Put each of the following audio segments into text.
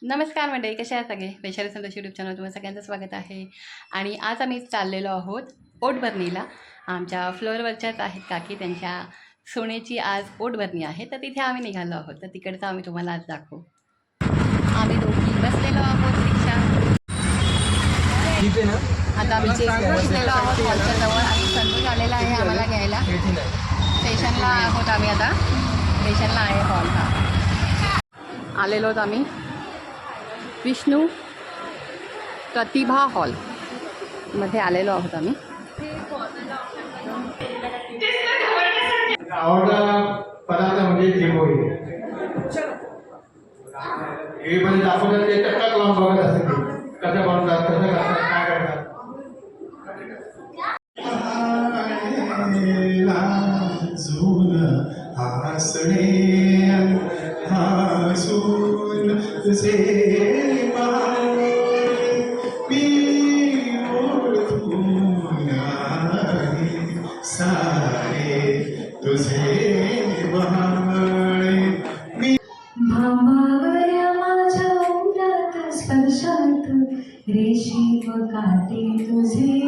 नमस्कार मंडळी, कसे आहात सगळे? वैशाली संतोष यूट्यूब चॅनल तुम्हाला सगळ्यांचं स्वागत आहे. आणि आज आम्ही चाललेलो आहोत पोटभरणीला. आमच्या फ्लोअरवरच्याच आहेत काकी, त्यांच्या सोन्याची आज पोटभरणी आहे, तर तिथे आम्ही निघालो आहोत. तर तिकडचं आम्ही तुम्हाला आज दाखवू. आम्ही दोघी बसलेलो आहोत रिक्षा. आता आम्ही बसलेलो आहोत हॉलच्या जवळ आणि संतोष आलेला आहे आम्हाला घ्यायला. स्टेशनला आहोत आम्ही आता. स्टेशनला आहे हॉल. हा आलेलो आहोत आम्ही विष्णू प्रतिभा हॉल मध्ये आलेलो आहोत आम्ही. आवडता पदार्थ म्हणजे जेवण. हे म्हणजे दाखवतात ते टक्का लावून बघत असते ते कसं बनवतात, कसं करतात, काय करतात. हसणे हसून तुझे सारे तुझे भामावऱ्या माझ्या उन्हात स्पर्शात रेशीम काटे तुझे.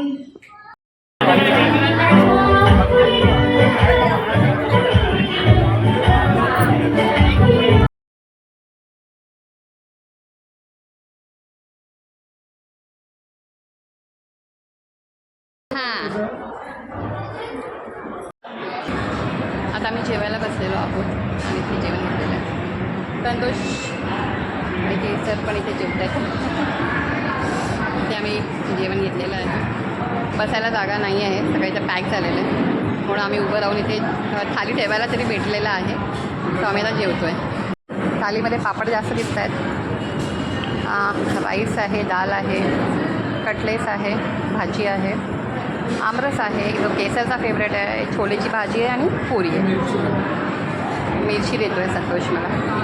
आता आम्ही जेवायला बसलेलो आहोत आणि इथे जेवण घेतलेलं आहे. संतोष इथे सर पण इथे जेवत आहेत. इथे आम्ही जेवण घेतलेलं आहे. बसायला जागा नाही आहे, सगळीचं पॅक झालेलं आहे, म्हणून आम्ही उभं राहून इथे थाली ठेवायला तरी भेटलेलं आहे. तो आम्ही आता जेवतो आहे. थालीमध्ये पापड जास्त दिसत आहेत. राईस आहे, दाल आहे, कटलेस आहे, भाजी आहे, आमरस आहे, जो केसरचा फेवरेट आहे, छोलेची भाजी आहे आणि पुरी आहे. मिरची देतो आहे संतोष मला.